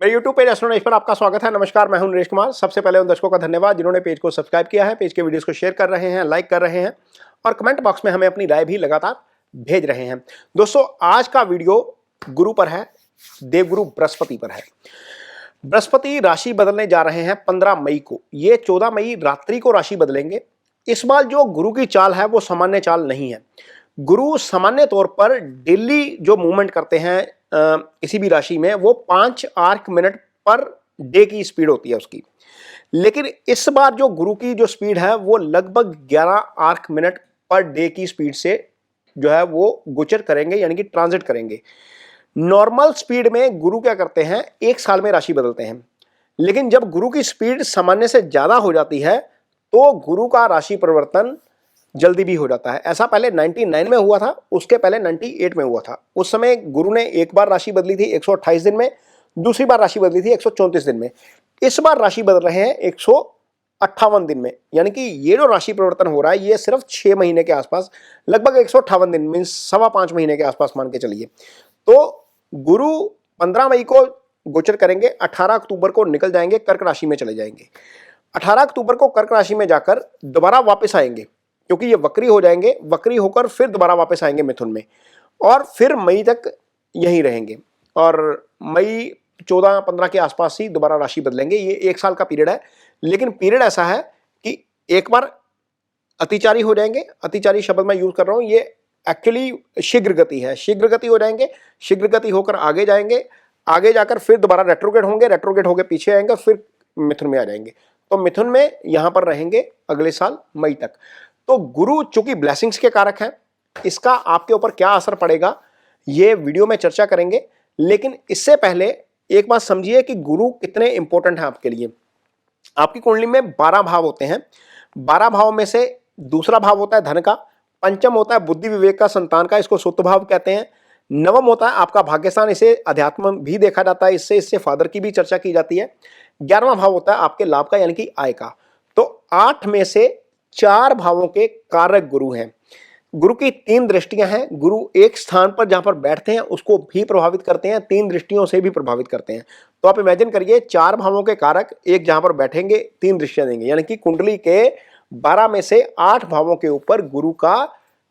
मेरे YouTube page astro knowledge पर आपका स्वागत है। नमस्कार, मैं हूं नरेश कुमार। सबसे पहले उन दर्शकों का धन्यवाद जिन्होंने पेज को सब्सक्राइब किया है, पेज के वीडियोस को शेयर कर रहे हैं, लाइक कर रहे हैं और कमेंट बॉक्स में हमें अपनी राय भी लगातार भेज रहे हैं। दोस्तों, आज का वीडियो गुरु पर है, देवगुरु बृहस्पति पर है। बृहस्पति राशि बदलने जा रहे हैं 15 मई को। ये 14 मई रात्रि को राशि बदलेंगे। इस बार जो गुरु की चाल है वो सामान्य चाल नहीं है। गुरु सामान्य तौर पर डेली जो मूवमेंट करते हैं किसी भी राशि में, वो 5 आर्क मिनट पर डे की स्पीड होती है उसकी। लेकिन इस बार जो गुरु की जो स्पीड है वो लगभग 11 आर्क मिनट पर डे की स्पीड से जो है वो गोचर करेंगे, यानी कि ट्रांजिट करेंगे। नॉर्मल स्पीड में गुरु क्या करते हैं, 1 साल में राशि बदलते हैं। लेकिन जब गुरु की स्पीड सामान्य से ज्यादा हो जाती है तो गुरु का राशि परिवर्तन जल्दी भी हो जाता है। ऐसा पहले 99 में हुआ था, उसके पहले 98 में हुआ था। उस समय गुरु ने एक बार राशि बदली थी 128 दिन में, दूसरी बार राशि बदली थी 134 दिन में। इस बार राशि बदल रहे हैं 158 दिन में। यानी कि ये जो राशि परिवर्तन हो रहा है ये सिर्फ 6 महीने के आसपास, लगभग 158 दिन मीन्स 5.25 महीने के आसपास मान के चलिए। तो गुरु 15 मई को गोचर करेंगे, 18 अक्टूबर को निकल जाएंगे, कर्क राशि में चले जाएंगे। 18 अक्टूबर को कर्क राशि में जाकर दोबारा वापस आएंगे, क्योंकि ये वक्री हो जाएंगे। वक्री होकर फिर दोबारा वापस आएंगे मिथुन में और फिर मई तक यहीं रहेंगे और मई 14-15 के आसपास ही दोबारा राशि बदलेंगे। ये 1 साल का पीरियड है। लेकिन पीरियड ऐसा है कि एक बार अतिचारी हो जाएंगे। अतिचारी शब्द मैं यूज कर रहा हूं, ये एक्चुअली शीघ्र गति है। शीघ्र गति हो जाएंगे, शीघ्र गति होकर आगे जाएंगे, आगे जाकर फिर दोबारा रेट्रोग्रेड होंगे, रेट्रोग्रेड होकर पीछे आएंगे, फिर मिथुन में आ जाएंगे। तो मिथुन में यहां पर रहेंगे अगले साल मई तक। तो गुरु चूंकि ब्लेसिंग्स के कारक हैं, इसका आपके ऊपर क्या असर पड़ेगा ये वीडियो में चर्चा करेंगे। लेकिन इससे पहले एक बात समझिए कि गुरु कितने इंपॉर्टेंट हैं आपके लिए। आपकी कुंडली में 12 भाव होते हैं। 12 भाव में से दूसरा भाव होता है धन का, पंचम होता है बुद्धि विवेक का, संतान का, इसको सुत भाव कहते हैं। नवम होता है आपका भाग्यस्थान, इसे अध्यात्म भी देखा जाता है, इससे फादर की भी चर्चा की जाती है। 11वां भाव होता है आपके लाभ का, यानी कि आय का। तो 8 में से 4 भावों के कारक गुरु हैं। गुरु की 3 दृष्टियां हैं। गुरु एक स्थान पर जहां पर बैठते हैं उसको भी प्रभावित करते हैं, 3 दृष्टियों से भी प्रभावित करते हैं। तो आप इमेजिन करिए 4 भावों के कारक एक जहां पर बैठेंगे 3 दृष्टियां देंगे, यानी कि कुंडली के 12 में से 8 भावों के ऊपर गुरु का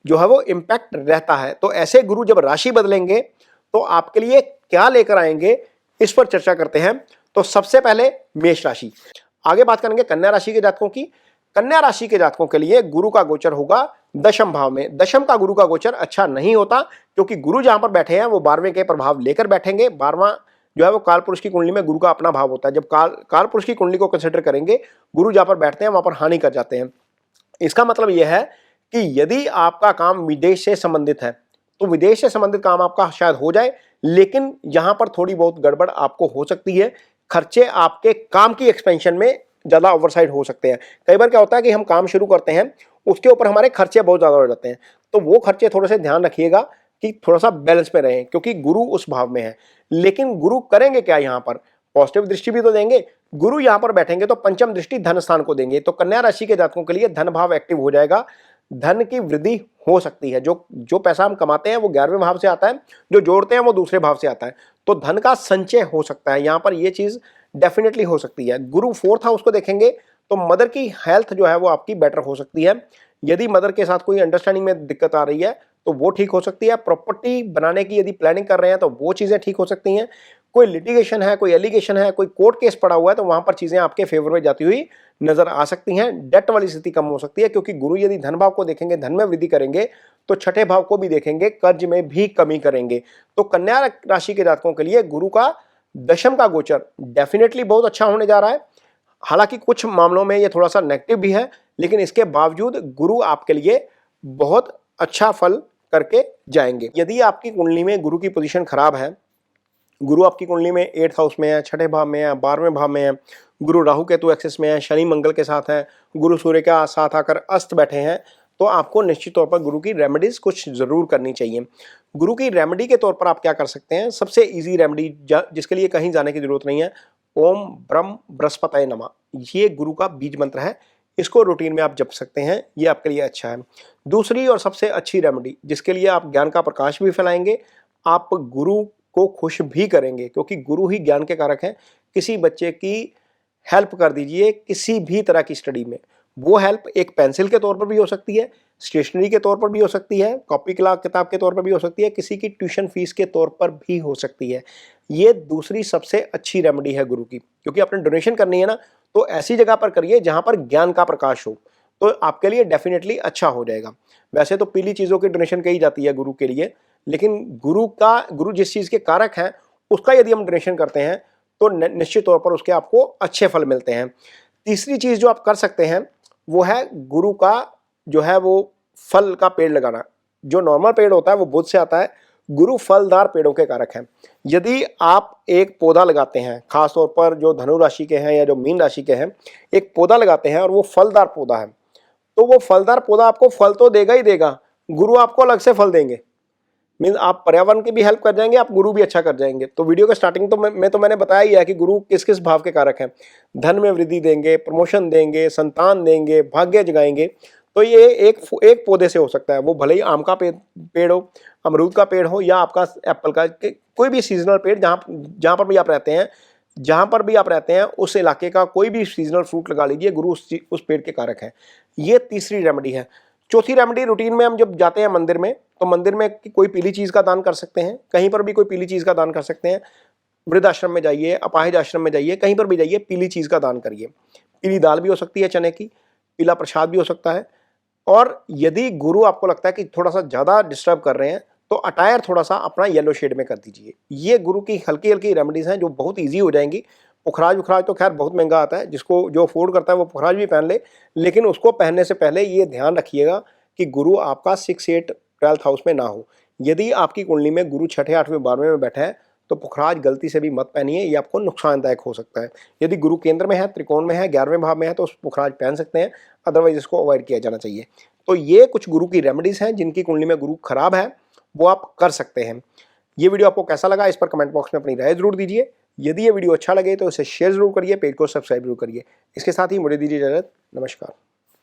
जो है वो इंपैक्ट रहता है। तो ऐसे गुरु जब राशि बदलेंगे तो आपके लिए क्या लेकर आएंगे, इस पर चर्चा करते हैं। तो सबसे पहले मेष राशि, आगे बात करेंगे कन्या राशि के जातकों की। कन्या राशि के जातकों के लिए गुरु का गोचर होगा 10म भाव में। 10म का गुरु का गोचर अच्छा नहीं होता, क्योंकि गुरु जहां पर बैठे हैं वो 12वें के प्रभाव लेकर बैठेंगे। 12वां जो है वो काल पुरुष की कुंडली में गुरु का अपना भाव होता है। जब काल पुरुष की कुंडली को कंसिडर करेंगे, गुरु जहां पर बैठते हैं वहां पर हानि कर जाते हैं। इसका मतलब यह है कि यदि आपका काम विदेश से संबंधित है तो विदेश से संबंधित काम आपका शायद हो जाए, लेकिन यहां पर थोड़ी बहुत गड़बड़ आपको हो सकती है। खर्चे आपके काम की एक्सपेंशन में ज्यादा ओवरसाइड हो सकते हैं। कई बार क्या होता है कि हम काम शुरू करते हैं, उसके ऊपर हमारे खर्चे बहुत ज्यादा हो जाते हैं। तो वो खर्चे थोड़े से ध्यान रखिएगा कि थोड़ा सा बैलेंस में रहें, क्योंकि गुरु उस भाव में है। लेकिन गुरु करेंगे क्या, यहाँ पर पॉजिटिव दृष्टि भी तो देंगे। गुरु यहाँ पर बैठेंगे तो पंचम दृष्टि धन स्थान को देंगे। तो कन्या राशि के जातकों के लिए धन भाव एक्टिव हो जाएगा, धन की वृद्धि हो सकती है। जो पैसा हम कमाते हैं वो 11वें भाव से आता है, जो जोड़ते हैं वो दूसरे भाव से आता है। तो धन का संचय हो सकता है, यहाँ पर ये चीज डेफिनेटली हो सकती है। गुरु 4th हाउस को देखेंगे तो मदर की हेल्थ जो है वो आपकी बेटर हो सकती है। यदि मदर के साथ कोई अंडरस्टैंडिंग में दिक्कत आ रही है तो वो ठीक हो सकती है। प्रॉपर्टी बनाने की यदि प्लानिंग कर रहे हैं तो वो चीजें ठीक हो सकती हैं। कोई लिटिगेशन है, कोई एलिगेशन है, कोई कोर्ट केस पड़ा हुआ है तो वहां पर चीजें आपके फेवर में जाती हुई नजर आ सकती हैं। डेट वाली स्थिति कम हो सकती है, क्योंकि गुरु यदि धन भाव को देखेंगे, धन में वृद्धि करेंगे, तो 6ठे भाव को भी देखेंगे, कर्ज में भी कमी करेंगे। तो कन्या राशि के जातकों के लिए गुरु का 10म का गोचर डेफिनेटली बहुत अच्छा होने जा रहा है। हालांकि कुछ मामलों में ये थोड़ा सा नेगेटिव भी है, लेकिन इसके बावजूद गुरु आपके लिए बहुत अच्छा फल करके जाएंगे। यदि आपकी कुंडली में गुरु की पोजीशन खराब है, गुरु आपकी कुंडली में 8th हाउस में है, 6ठे भाव में है, 12वें भाव में है, गुरु राहु केतु एक्सिस में है, शनि मंगल के साथ है, गुरु सूर्य के साथ आकर अस्त बैठे हैं, तो आपको निश्चित तौर पर गुरु की रेमेडीज कुछ जरूर करनी चाहिए। गुरु की रेमेडी के तौर पर आप क्या कर सकते हैं, सबसे इजी रेमेडी जिसके लिए कहीं जाने की जरूरत नहीं है, ओम ब्रह्म बृहस्पतये नमः, ये गुरु का बीज मंत्र है। इसको रूटीन में आप जप सकते हैं, ये आपके लिए अच्छा है। दूसरी और सबसे अच्छी रेमेडी जिसके लिए आप ज्ञान का प्रकाश भी फैलाएंगे, आप गुरु को खुश भी करेंगे, क्योंकि गुरु ही ज्ञान के कारक हैं। किसी बच्चे की हेल्प कर दीजिए किसी भी तरह की स्टडी में, वो हेल्प एक पेंसिल के तौर पर भी हो सकती है, स्टेशनरी के तौर पर भी हो सकती है, कॉपी किताब के तौर पर भी हो सकती है, किसी की ट्यूशन फीस के तौर पर भी हो सकती है। ये दूसरी सबसे अच्छी रेमेडी है गुरु की, क्योंकि आपने डोनेशन करनी है ना, तो ऐसी जगह पर करिए जहां पर ज्ञान का प्रकाश हो, तो आपके लिए डेफिनेटली अच्छा हो जाएगा। वैसे तो पीली चीज़ों की डोनेशन कही जाती है गुरु के लिए, लेकिन गुरु जिस चीज़ के कारक हैं उसका यदि हम डोनेशन करते हैं तो निश्चित तौर पर उसके आपको अच्छे फल मिलते हैं। तीसरी चीज़ जो आप कर सकते हैं वो है गुरु का जो है वो फल का पेड़ लगाना। जो नॉर्मल पेड़ होता है वो बुध से आता है, गुरु फलदार पेड़ों के कारक हैं। यदि आप एक पौधा लगाते हैं, खासतौर पर जो धनु राशि के हैं या जो मीन राशि के हैं, एक पौधा लगाते हैं और वो फलदार पौधा है, तो वो फलदार पौधा आपको फल तो देगा ही देगा, गुरु आपको अलग से फल देंगे। मीन आप पर्यावरण की भी हेल्प कर जाएंगे, आप गुरु भी अच्छा कर जाएंगे। तो वीडियो के स्टार्टिंग तो मैंने बताया ही है कि गुरु किस किस भाव के कारक हैं। धन में वृद्धि देंगे, प्रमोशन देंगे, संतान देंगे, भाग्य जगाएंगे। तो ये एक पौधे से हो सकता है, वो भले ही आम का पेड़ हो, अमरूद का पेड़ हो या आपका एप्पल का, कोई भी सीजनल पेड़ जहाँ पर भी आप रहते हैं, जहाँ पर भी आप रहते हैं उस इलाके का कोई भी सीजनल फ्रूट लगा लीजिए, गुरु उस पेड़ के कारक है। ये तीसरी रेमेडी है। चौथी रेमेडी, रूटीन में हम जब जाते हैं मंदिर में, तो मंदिर में कोई पीली चीज़ का दान कर सकते हैं, कहीं पर भी कोई पीली चीज़ का दान कर सकते हैं। वृद्धाश्रम में जाइए, अपाहिज आश्रम में जाइए, कहीं पर भी जाइए, पीली चीज़ का दान करिए। पीली दाल भी हो सकती है चने की, पीला प्रसाद भी हो सकता है। और यदि गुरु आपको लगता है कि थोड़ा सा ज़्यादा डिस्टर्ब कर रहे हैं, तो अटायर थोड़ा सा अपना येलो शेड में कर दीजिए। ये गुरु की हल्की हल्की रेमेडीज़ हैं जो बहुत ईजी हो जाएंगी। पुखराज उखराज तो खैर बहुत महंगा आता है, जिसको जो अफोर्ड करता है वो पुखराज भी पहन ले, लेकिन उसको पहनने से पहले ये ध्यान रखिएगा कि गुरु आपका 6, 8, 12th हाउस में ना हो। यदि आपकी कुंडली में गुरु 6, 8वें, 12वें में बैठा है तो पुखराज गलती से भी मत पहनिए, ये आपको नुकसानदायक हो सकता है। यदि गुरु केंद्र में है, त्रिकोण में है, 11वें भाव में है, तो उस पुखराज पहन सकते हैं, अदरवाइज इसको अवॉइड किया जाना चाहिए। तो ये कुछ गुरु की रेमेडीज़ हैं जिनकी कुंडली में गुरु खराब है, वो आप कर सकते हैं। ये वीडियो आपको कैसा लगा इस पर कमेंट बॉक्स में अपनी राय जरूर दीजिए। यदि ये वीडियो अच्छा लगे तो इसे शेयर जरूर करिए, पेज को सब्सक्राइब जरूर करिए। इसके साथ ही मुझे दीजिए इजाजत। नमस्कार।